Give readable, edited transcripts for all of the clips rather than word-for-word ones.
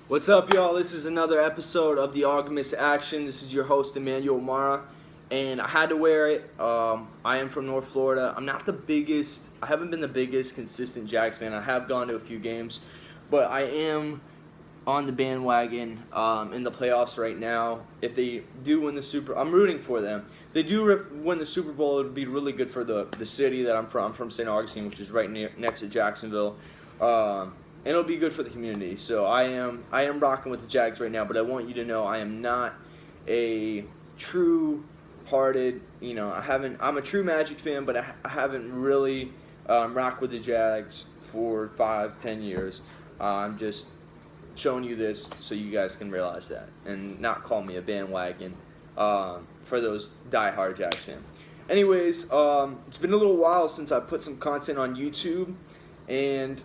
What's up, y'all? This is another episode of the Augimas Action. This is your host, Emmanuel Mara, and I had to wear it. I am from North Florida. I haven't been the biggest consistent Jags fan. I have gone to a few games, but I am on the bandwagon in the playoffs right now. If they do win I'm rooting for them. If they do win the Super Bowl, it would be really good for the city that I'm from. I'm from St. Augustine, which is right next to Jacksonville. And it'll be good for the community. So I am rocking with the Jags right now, but I want you to know I am not a true-hearted, I'm a true Magic fan, but I haven't really rocked with the Jags for 5-10 years. I'm just showing you this so you guys can realize that and not call me a bandwagon for those die-hard Jags fans. Anyways, it's been a little while since I put some content on YouTube, and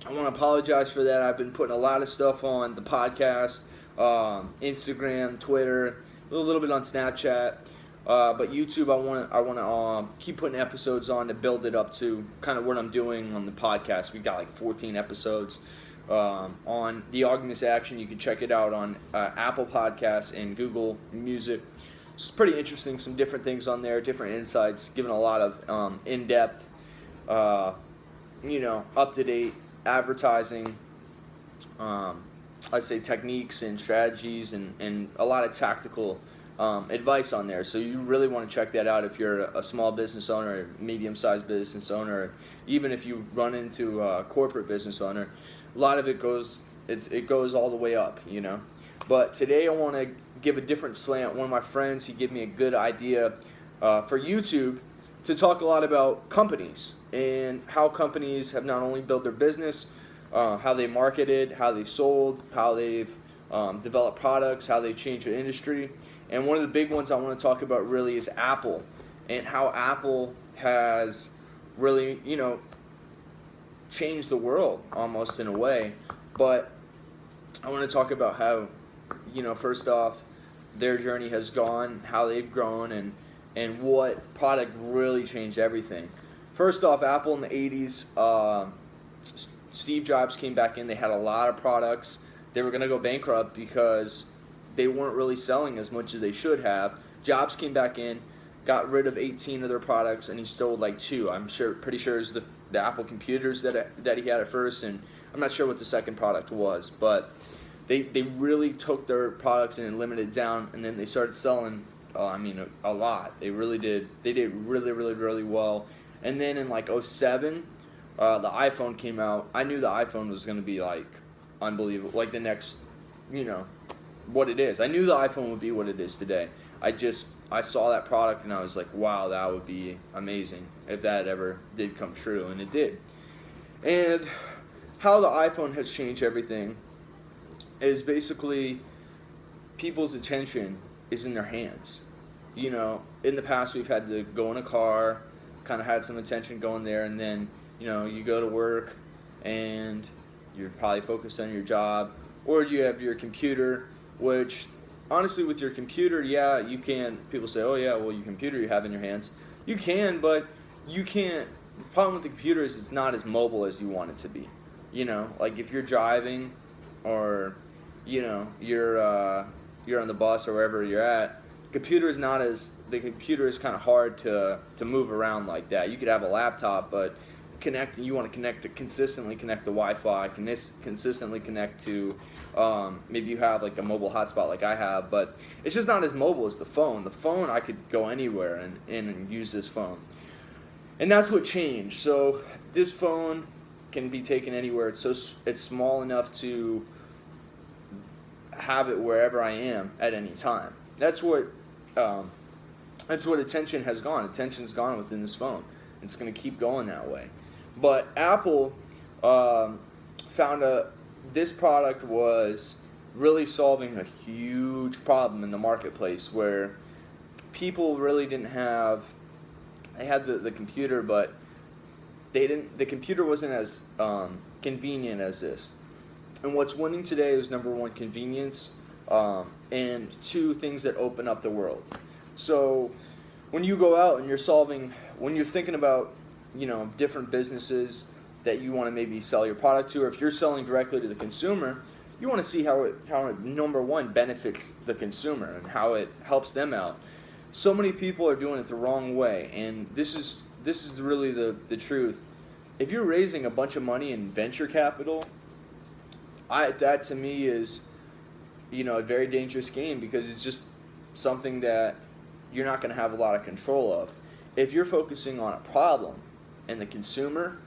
I want to apologize for that. I've been putting a lot of stuff on the podcast, Instagram, Twitter, a little bit on Snapchat, but YouTube I want to keep putting episodes on to build it up to kind of what I'm doing on the podcast. We got like 14 episodes on the Augimas Action. You can check it out on Apple Podcasts and Google Music. It's pretty interesting. Some different things on there, different insights, giving a lot of in-depth, up-to-date advertising, I'd say techniques and strategies and a lot of tactical advice on there. So you really want to check that out if you're a small business owner, a medium-sized business owner, or even if you run into a corporate business owner. A lot of it goes all the way up, But today I want to give a different slant. One of my friends, he gave me a good idea for YouTube to talk a lot about companies and how companies have not only built their business, how they marketed, how they sold, how they've developed products, how they changed the industry. And one of the big ones I want to talk about really is Apple, and how Apple has really, changed the world almost in a way. But I want to talk about how, first off, their journey has gone, how they've grown, and what product really changed everything. First off, Apple in the 80s, Steve Jobs came back in. They had a lot of products. They were going to go bankrupt because they weren't really selling as much as they should have. Jobs came back in, got rid of 18 of their products, and he stole like 2. Pretty sure it's the Apple computers that he had at first, and I'm not sure what the second product was, but they really took their products and limited it down, and then they started selling a lot. They really did. They did really, really, really well. And then in like 2007, the iPhone came out. I knew the iPhone was going to be like unbelievable, like the next, what it is. I knew the iPhone would be what it is today. I saw that product and I was like, wow, that would be amazing if that ever did come true, and it did. And how the iPhone has changed everything is basically people's attention is in their hands. In the past we've had to go in a car, kind of had some attention going there, and then you go to work and you're probably focused on your job, or you have your computer, which honestly with your computer, yeah, you can. People say, oh yeah, well, your computer you have in your hands. You can, but you can't. The problem with the computer is it's not as mobile as you want it to be. Like if you're driving, or you're on the bus or wherever you're at, the computer is kind of hard to move around like that. You could have a laptop, but you want to consistently connect to Wi-Fi, consistently connect to, maybe you have like a mobile hotspot like I have, but it's just not as mobile as the phone. The phone, I could go anywhere and use this phone. And that's what changed. So this phone can be taken anywhere. It's small enough to have it wherever I am at any time. That's what attention has gone. Attention's gone within this phone. It's going to keep going that way. But Apple found this product was really solving a huge problem in the marketplace, where people really didn't have. They had the computer, but the computer wasn't as convenient as this. And what's winning today is, number one, convenience, and 2, things that open up the world. So when you go out and when you're thinking about, different businesses that you want to maybe sell your product to, or if you're selling directly to the consumer, You want to see how it number one benefits the consumer and how it helps them out. So many people are doing it the wrong way, and this is really the truth. If you're raising a bunch of money in venture capital, that to me is, a very dangerous game, because it's just something that you're not going to have a lot of control of. If you're focusing on a problem and the consumer,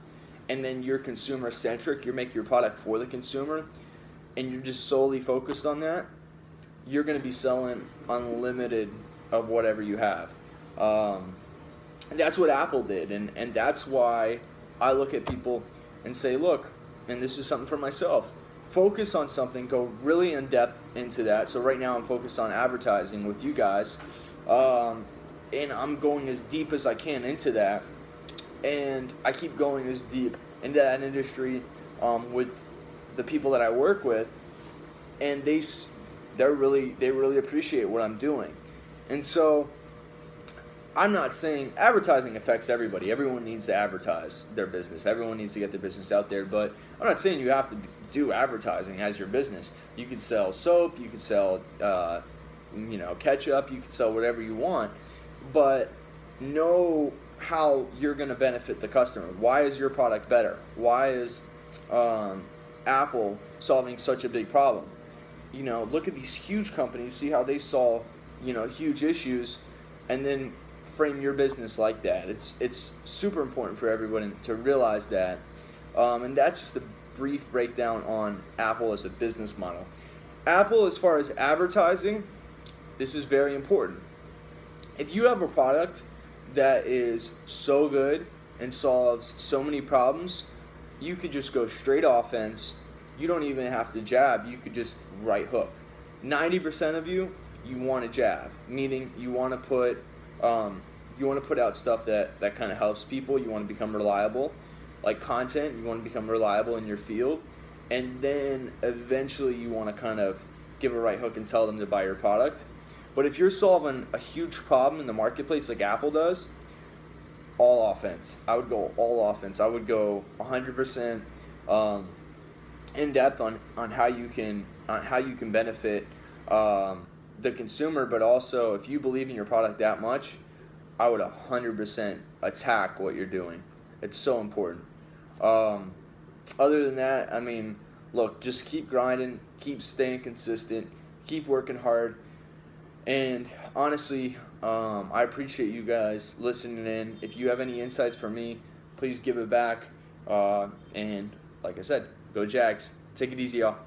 and then you're consumer centric, you make your product for the consumer, and you're just solely focused on that, you're going to be selling unlimited of whatever you have. And that's what Apple did, and that's why I look at people and say, look, and this is something for myself, focus on something, go really in depth into that. So right now I'm focused on advertising with you guys, and I'm going as deep as I can into that, and I keep going as deep into that industry with the people that I work with, and they really appreciate what I'm doing. And so I'm not saying advertising affects everybody. Everyone needs to advertise their business. Everyone needs to get their business out there. But I'm not saying you have to do advertising as your business. You could sell soap. You could sell, ketchup. You could sell whatever you want. But know how you're going to benefit the customer. Why is your product better? Why is Apple solving such a big problem? Look at these huge companies. See how they solve, huge issues, and then frame your business like that. It's super important for everyone to realize that, and that's just a brief breakdown on Apple as a business model. Apple, as far as advertising, this is very important. If you have a product that is so good and solves so many problems, you could just go straight offense. You don't even have to jab. You could just right hook. 90% of you want to jab, meaning you want to put out stuff that kind of helps people. You want to become reliable, like content. You want to become reliable in your field, and then eventually you want to kind of give a right hook and tell them to buy your product. But if you're solving a huge problem in the marketplace like Apple does, all offense. I would go all offense. I would go 100% in depth on how you can benefit the consumer. But also, if you believe in your product that much, I would 100% attack what you're doing. It's so important. Other than that, look, just keep grinding, keep staying consistent, keep working hard. And honestly, I appreciate you guys listening in. If you have any insights for me, please give it back. And like I said, go Jags. Take it easy, y'all.